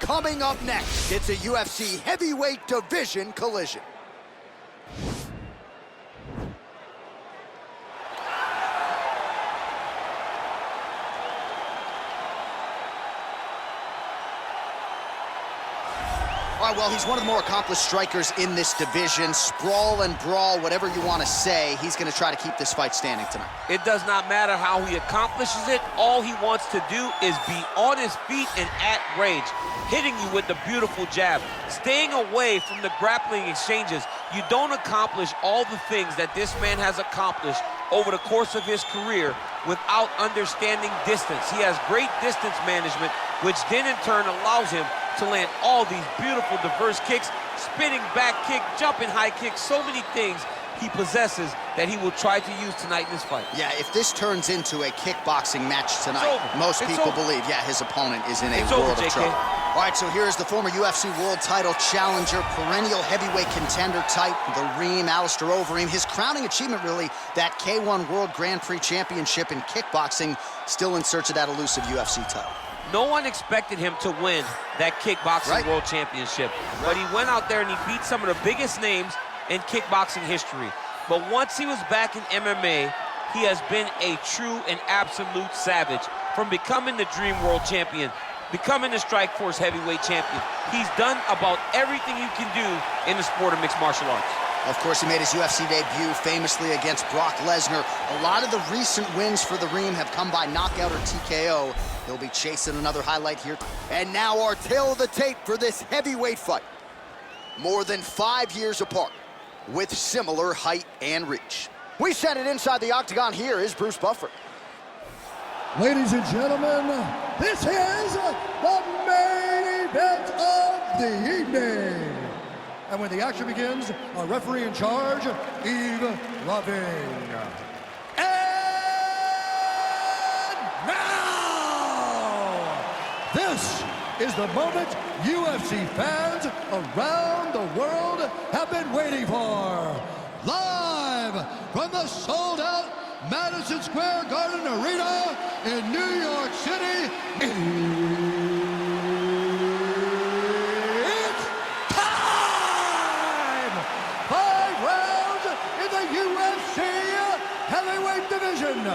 Coming up next, it's a UFC heavyweight division collision. All right, well, he's one of the more accomplished strikers in this division. Sprawl and brawl, whatever you want to say, he's going to try to keep this fight standing tonight. It does not matter how he accomplishes it. All he wants to do is be on his feet and at rage, hitting you with the beautiful jab, staying away from the grappling exchanges. You don't accomplish all the things that this man has accomplished over the course of his career without understanding distance. He has great distance management, which then in turn allows him to land all these beautiful, diverse kicks, spinning back kick, jumping high kick, so many things he possesses that he will try to use tonight in this fight. Yeah, if this turns into a kickboxing match tonight, most people believe, yeah, his opponent is in a world of trouble. All right, so here's the former UFC world title challenger, perennial heavyweight contender type, the Reem, Alistair Overeem. His crowning achievement, really, that K1 World Grand Prix Championship in kickboxing, still in search of that elusive UFC title. No one expected him to win that kickboxing world championship, but he went out there and he beat some of the biggest names in kickboxing history. But once he was back in MMA, he has been a true and absolute savage. From becoming the Dream World Champion, becoming the Strikeforce Heavyweight Champion, he's done about everything you can do in the sport of mixed martial arts. Of course, he made his UFC debut famously against Brock Lesnar. A lot of the recent wins for the Reem have come by knockout or TKO. He'll be chasing another highlight here. And now our tail of the tape for this heavyweight fight. More than 5 years apart, with similar height and reach. We set it inside the octagon. Here is Bruce Buffer. Ladies and gentlemen, this is the main event of the evening. And when the action begins, our referee in charge, Yves Lavigne. And now, this is the moment UFC fans around the world have been waiting for. Live from the sold-out Madison Square Garden Arena in New York City, it's time! 5 rounds in the UFC heavyweight division.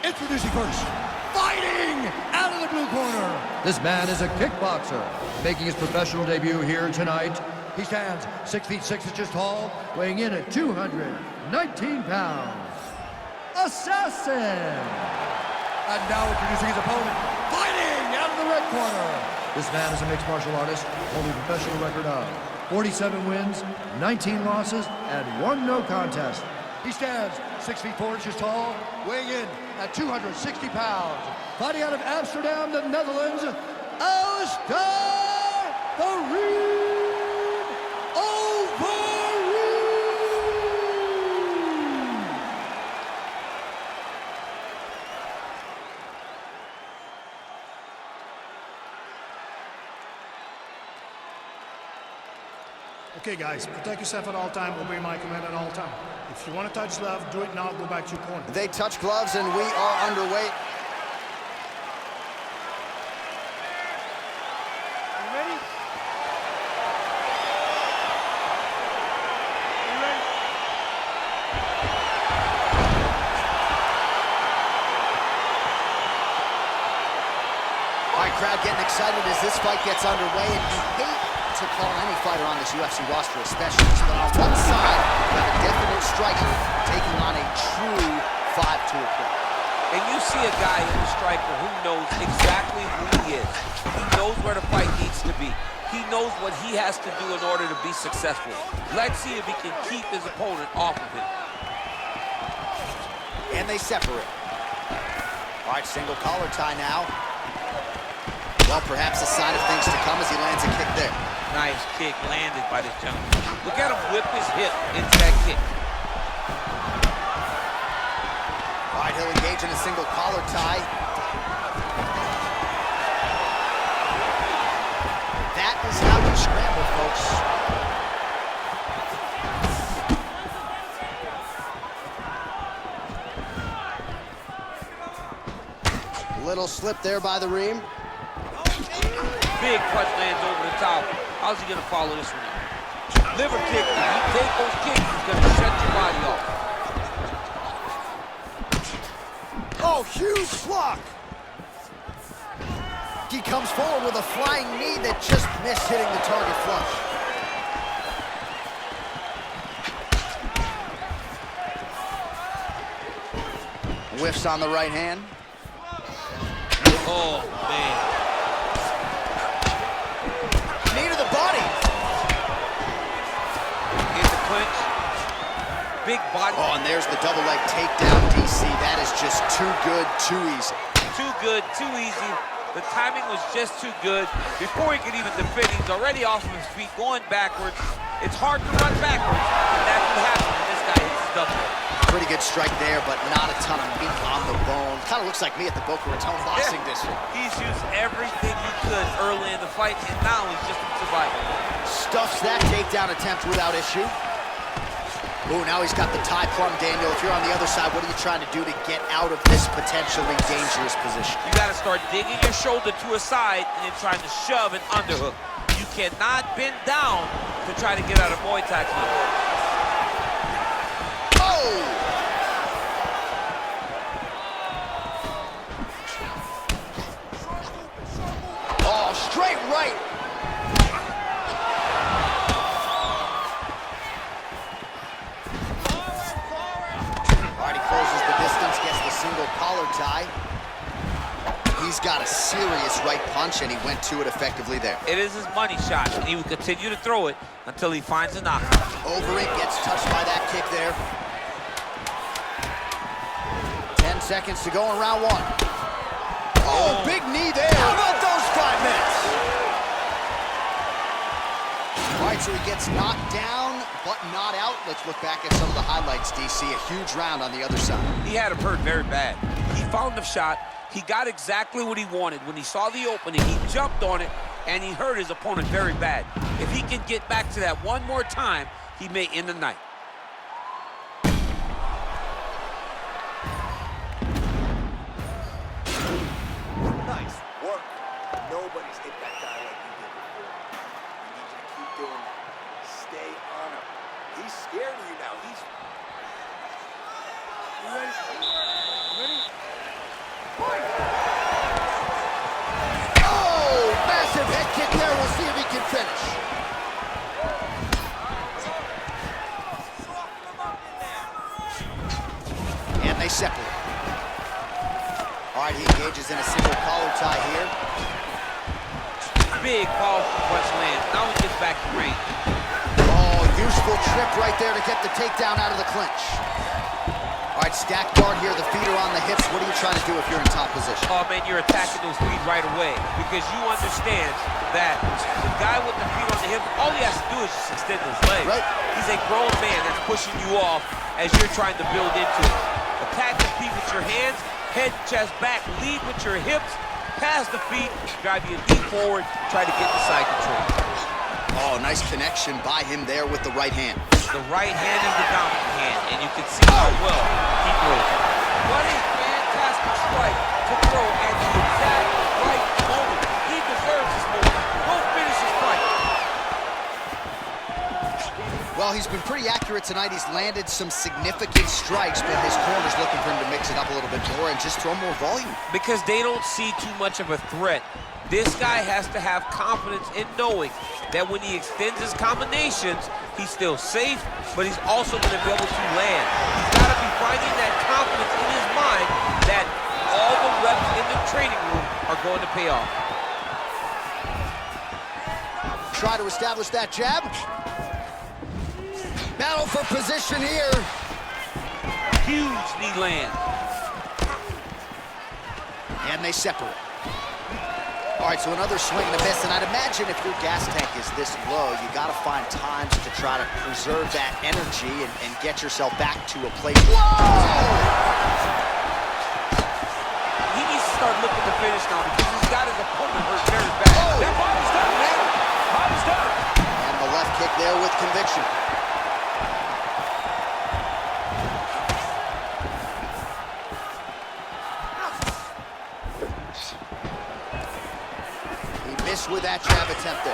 Introducing first, fighting out of the blue corner. This man is a kickboxer, making his professional debut here tonight. He stands 6 feet 6 inches tall, weighing in at 219 pounds. Assassin! And now introducing his opponent, fighting out of the red corner. This man is a mixed martial artist, holding a professional record of 47 wins, 19 losses, and 1 no contest. He stands 6 feet 4 inches tall, weighing in at 260 pounds. Fighting out of Amsterdam, the Netherlands, Alistair Overeem. Okay, guys, protect yourself at all time, obey my command at all time. If you want to touch glove, do it now, go back to your corner. They touch gloves and we are underway. You ready? You ready? All right, crowd getting excited as this fight gets underway, and you hate to call any fighter on this UFC roster a specialist, but on one side, you have a definite striker taking on a true 5-tool player. And you see a guy in the striker who knows exactly who he is. He knows where the fight needs to be. He knows what he has to do in order to be successful. Let's see if he can keep his opponent off of him. And they separate. All right, single collar tie now. Well, perhaps a sign of things to come as he lands a kick there. Nice kick landed by this gentleman. Look at him whip his hip into that kick. All right, he'll engage in a single collar tie. That is how you scramble, folks. Little slip there by the Reem. Big punch lands over top. How's he gonna follow this one up? Liver kick, if you take those kicks, he's gonna shut your body off. Oh, huge block. He comes forward with a flying knee that just missed hitting the target flush. Whiffs on the right hand. Oh, man. Knee to the body. In the clinch. Big body. Oh, and there's the double leg takedown, DC. That is just too good, too easy. Too good, too easy. The timing was just too good. Before he could even defend, he's already off of his feet, going backwards. It's hard to run backwards, and that's what happens when this guy hits his double leg. Pretty good strike there, but not a ton of meat on the bone. Kind of looks like me at the Boca Raton boxing district. He's used everything he could early in the fight, and now he's just surviving. Stuffs that takedown attempt without issue. Ooh, now he's got the tie plum, Daniel. If you're on the other side, what are you trying to do to get out of this potentially dangerous position? You got to start digging your shoulder to a side and then trying to shove an underhook. You cannot bend down to try to get out of Muay Thai clinch. Oh! Oh, straight right. All right, he closes the distance, gets the single collar tie. He's got a serious right punch, and he went to it effectively there. It is his money shot, and he will continue to throw it until he finds a knockout. Overeem gets touched by that kick there. 10 seconds to go in round one. Oh, big knee there. How about those 5 minutes? All right, so he gets knocked down, but not out. Let's look back at some of the highlights, DC. A huge round on the other side. He had him hurt very bad. He found the shot. He got exactly what he wanted. When he saw the opening, he jumped on it, and he hurt his opponent very bad. If he can get back to that one more time, he may end the night. Nice work. Nobody's hit that guy like you did before. You need you to keep doing that. Stay on him. He's scared of you now. You ready? Oh, massive head kick there. We'll see if he can finish. And they separate. All right, he engages in a single collar tie here. Big, powerful punch lands. Now he gets back to range. Oh, useful trip right there to get the takedown out of the clinch. All right, stack guard here, the feet are on the hips. What are you trying to do if you're in top position? Oh, man, you're attacking those feet right away because you understand that the guy with the feet on the hip, all he has to do is just extend his legs. Right. He's a grown man that's pushing you off as you're trying to build into it. Attack the feet with your hands, head, chest, back, lead with your hips, pass the feet, drive your knee forward, try to get the side control. Oh, nice connection by him there with the right hand. The right hand is the dominant hand, and you can see how well he throws. What a fantastic strike to throw at the exact right moment. He deserves this moment. Go finish his fight. Well, he's been pretty accurate tonight. He's landed some significant strikes, but his corner's looking for him to mix it up a little bit more and just throw more volume. Because they don't see too much of a threat. This guy has to have confidence in knowing that when he extends his combinations, he's still safe, but he's also going to be able to land. He's got to be finding that confidence in his mind that all the reps in the training room are going to pay off. Try to establish that jab. Battle for position here. Huge knee land. And they separate. All right, so another swing and a miss, and I'd imagine if your gas tank is this low, you got to find times to try to preserve that energy and get yourself back to a place. Whoa! He needs to start looking to finish now because he's got his opponent hurt very bad. Oh! That body's done, man. Body's done. And the left kick there with conviction. With that jab attempt there.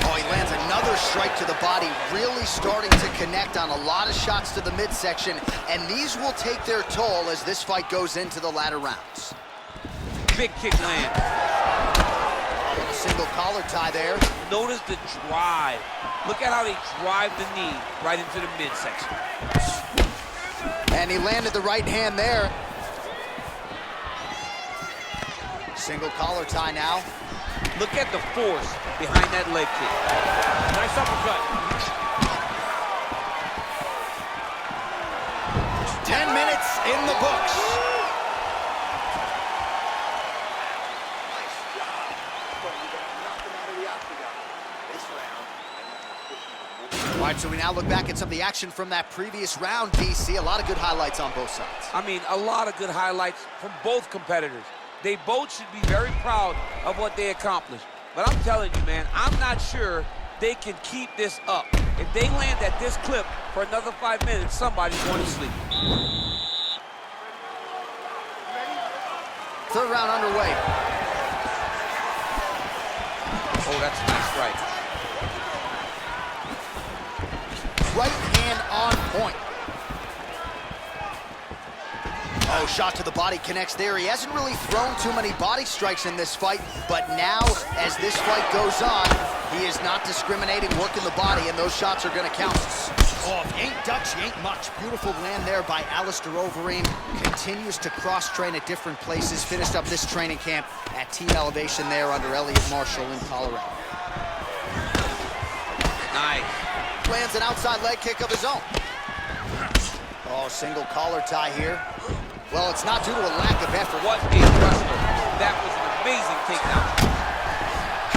Oh, he lands another strike to the body, really starting to connect on a lot of shots to the midsection, and these will take their toll as this fight goes into the latter rounds. Big kick land. A single collar tie there. Notice the drive. Look at how they drive the knee right into the midsection. And he landed the right hand there. Single collar tie now. Look at the force behind that leg kick. Nice uppercut. 10 minutes in the books. Nice job. But you got nothing out of the octagon. This round, All right, so we now look back at some of the action from that previous round, DC. A lot of good highlights on both sides. I mean, a lot of good highlights from both competitors. They both should be very proud of what they accomplished. But I'm telling you, man, I'm not sure they can keep this up. If they land at this clip for another 5 minutes, somebody's going to sleep. Third round underway. Oh, that's a nice strike. Right hand on point. Oh, shot to the body connects there. He hasn't really thrown too many body strikes in this fight, but now, as this fight goes on, he is not discriminating, working the body, and those shots are going to count. Oh, if you ain't Dutch, you ain't much. Beautiful land there by Alistair Overeem. Continues to cross-train at different places. Finished up this training camp at Team Elevation there under Elliot Marshall in Colorado. Nice. Lands an outside leg kick of his own. Oh, single collar tie here. Well, it's not due to a lack of effort. What a wrestler. That was an amazing takedown.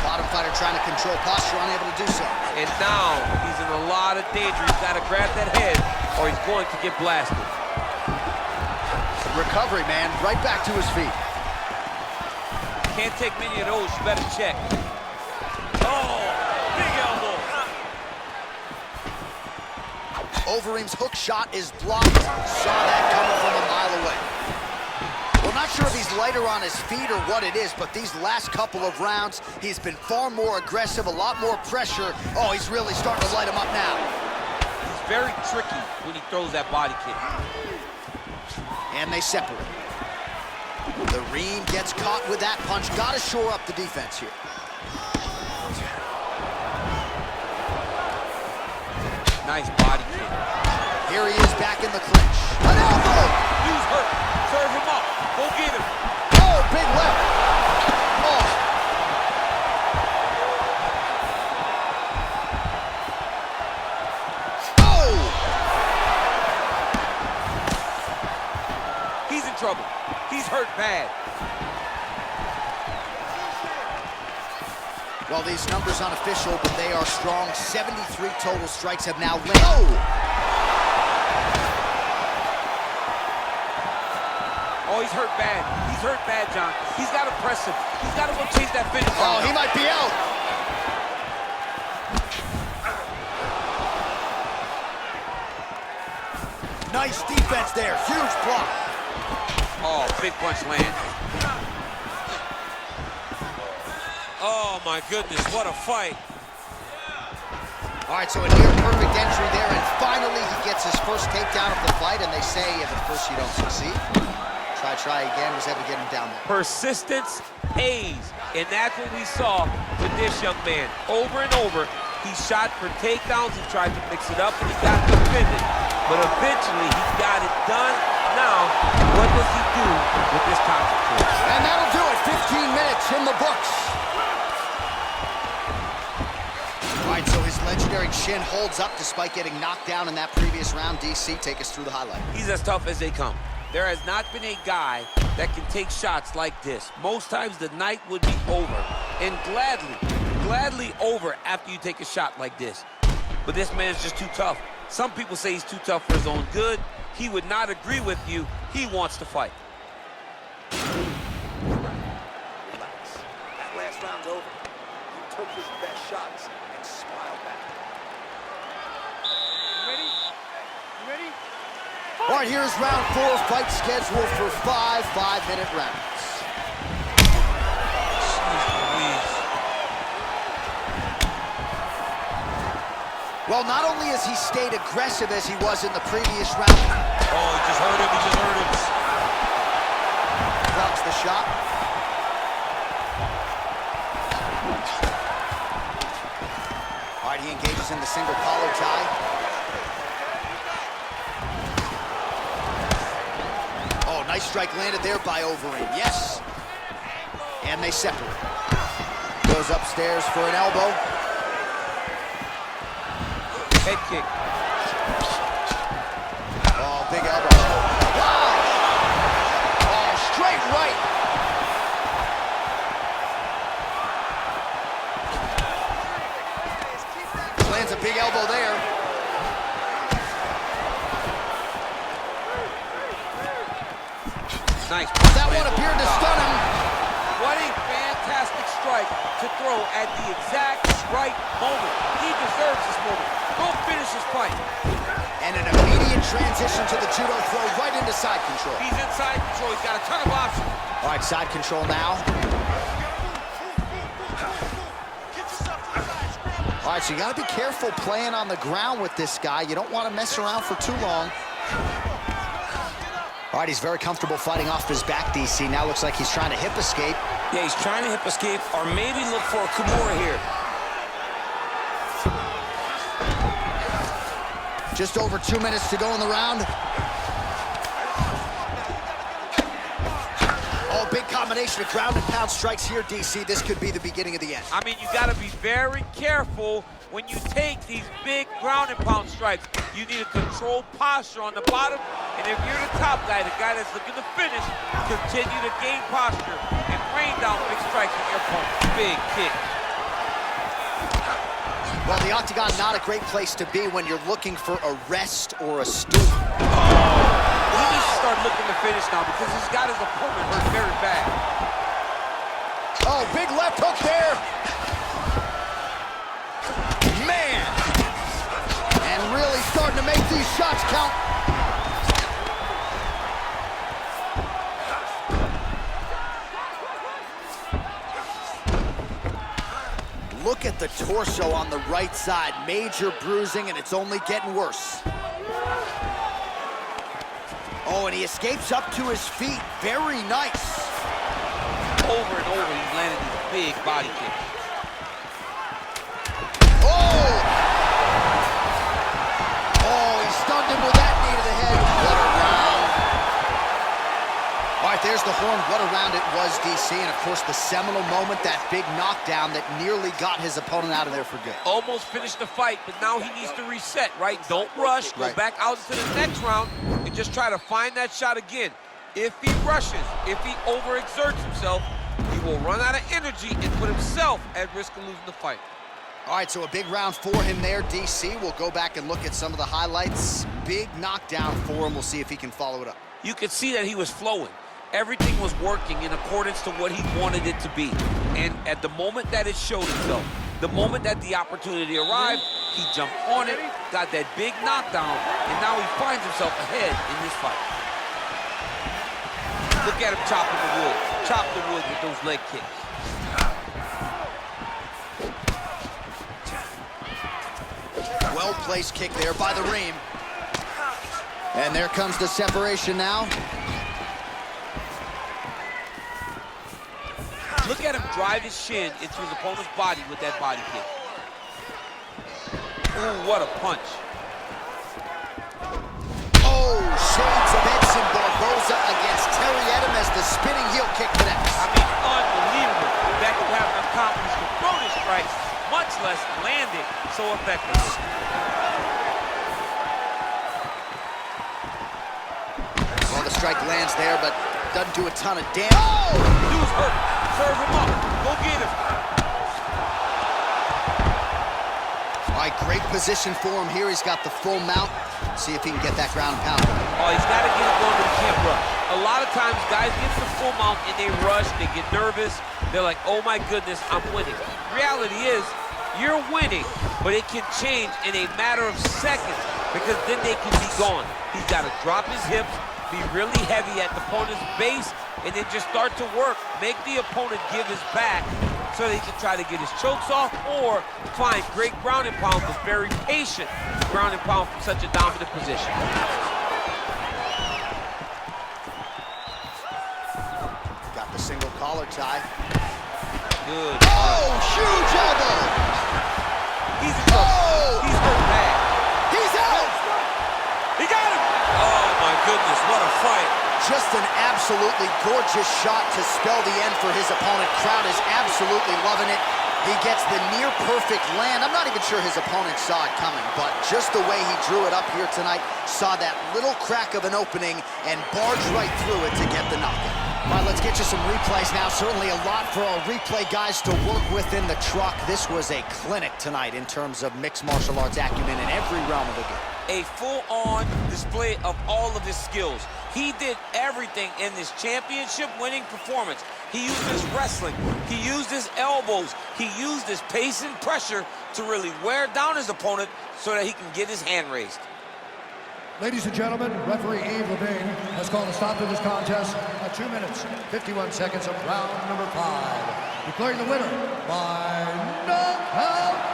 Bottom fighter trying to control posture, unable to do so. And now he's in a lot of danger. He's got to grab that head or he's going to get blasted. Recovery, man. Right back to his feet. Can't take many of those. You better check. Oh, big elbow. Overeem's hook shot is blocked. Saw that coming from a mile away. Well, not sure if he's lighter on his feet or what it is, but these last couple of rounds, he's been far more aggressive, a lot more pressure. Oh, he's really starting to light him up now. He's very tricky when he throws that body kick. And they separate. The Reem gets caught with that punch. Got to shore up the defense here. Nice body kick. Here he is back in the clinch. An elbow! He's hurt. Serve him up. Go get him. Oh, big left. Oh. Oh! He's in trouble. He's hurt bad. Well, these numbers unofficial, but they are strong. 73 total strikes have now landed. Oh, he's hurt bad. He's hurt bad, John. He's got to press him. He's got to go chase that finish. Oh, he might be out. Nice defense there. Huge block. Oh, big punch land. Oh, my goodness, what a fight. All right, so a near-perfect entry there, and finally he gets his first takedown of the fight, and they say if at first you don't succeed, try again, was able to get him down there. Persistence pays, and that's what we saw with this young man. Over and over, he shot for takedowns, he tried to mix it up, and he got to defend it. But eventually, he got it done. Now, what does he do with this toxic force? And that'll do it, 15 minutes in the books. All right, so his legendary chin holds up despite getting knocked down in that previous round. DC, take us through the highlight. He's as tough as they come. There has not been a guy that can take shots like this. Most times the night would be over, and gladly over after you take a shot like this. But this man's just too tough. Some people say he's too tough for his own good. He would not agree with you. He wants to fight. relax. That last round's over. You took his best shots and smiled back. You ready? You ready? All right, here's round 4, fight scheduled for 5 5-minute rounds. Well, not only has he stayed aggressive as he was in the previous round. Oh, he just hurt him, he just hurt him. Blocks the shot. All right, he engages in the single collar tie. Oh, nice strike landed there by Overeem. Yes. And they separate. Goes upstairs for an elbow. Head kick. Oh, big elbow. Wow! Oh, straight right. Lands a big elbow there. Nice. That one appeared to stun him. What a fantastic strike to throw at the exact right moment. He deserves this moment. Go finish his fight. And an immediate transition to the judo throw right into side control. He's in side control. He's got a ton of options. All right, side control now. All right, so you got to be careful playing on the ground with this guy. You don't want to mess around for too long. All right, he's very comfortable fighting off his back, DC. Now looks like he's trying to hip escape. Yeah, he's trying to hip escape or maybe look for a Kimura here. Just over 2 minutes to go in the round. Oh, big combination of ground and pound strikes here, DC. This could be the beginning of the end. I mean, you got to be very careful when you take these big ground and pound strikes. You need a controlled posture on the bottom, and if you're the top guy, the guy that's looking to finish, continue to gain posture and rain down big strikes on your opponent. Big kick. Well, the octagon, not a great place to be when you're looking for a rest or a stoop. He needs to start looking to finish now because he's got his opponent hurt very bad. Oh, big left hook there. Man. And really starting to make these shots count. Look at the torso on the right side. Major bruising, and it's only getting worse. Oh, and he escapes up to his feet. Very nice. Over and over, he's landed these big body kicks. Oh! Oh, he stunned him with that knee to the head. What a round. All right, there's the horn. What a round it was, DC. And, of course, the seminal moment, that big knockdown that nearly got his opponent out of there for good. Almost finished the fight, but now he needs to reset, right? Don't rush. Go back out into the next round and just try to find that shot again. If he rushes, if he overexerts himself, he will run out of energy and put himself at risk of losing the fight. All right, so a big round for him there, DC. We'll go back and look at some of the highlights. Big knockdown for him. We'll see if he can follow it up. You could see that he was flowing. Everything was working in accordance to what he wanted it to be. And at the moment that it showed itself, the moment that the opportunity arrived, he jumped on it, got that big knockdown, and now he finds himself ahead in this fight. Look at him chopping the wood. Chop the wood with those leg kicks. Well-placed kick there by the Reem. And there comes the separation now. Look at him drive his shin into his opponent's body with that body kick. Ooh, what a punch. Oh, shades of Edson Barboza against Terry Edom as the spinning heel kick connects. I mean, unbelievable that you have accomplished to throw this strike, much less land it so effectively. Well, the strike lands there, but doesn't do a ton of damage. Oh! Dude's hurt. Serve him up. Go get him. All right, great position for him here. He's got the full mount. See if he can get that ground and pound. Oh, he's got to get it going, but he can't rush. A lot of times, guys get the full mount and they rush, they get nervous. They're like, oh my goodness, I'm winning. Reality is, you're winning, but it can change in a matter of seconds because then they can be gone. He's got to drop his hips, Be really heavy at the opponent's base, and then just start to work. Make the opponent give his back so that he can try to get his chokes off, or find great ground and pound, but very patient ground and pound from such a dominant position. Got the single collar tie. Good. Oh, huge elbow! He's in trouble. He's hurt bad. He's out! He got him! Oh my goodness, what a fight. Just an absolutely gorgeous shot to spell the end for his opponent. Crowd is absolutely loving it. He gets the near-perfect land. I'm not even sure his opponent saw it coming, but just the way he drew it up here tonight, saw that little crack of an opening and barged right through it to get the knockout. All right, let's get you some replays now. Certainly a lot for our replay guys to work with in the truck. This was a clinic tonight in terms of mixed martial arts acumen in every realm of the game. A full-on display of all of his skills. He did everything in this championship-winning performance. He used his wrestling, he used his elbows, he used his pace and pressure to really wear down his opponent so that he can get his hand raised. Ladies and gentlemen, referee Overeem has called a stop to this contest at 2 minutes, 51 seconds of round number 5. Declaring the winner by knockout.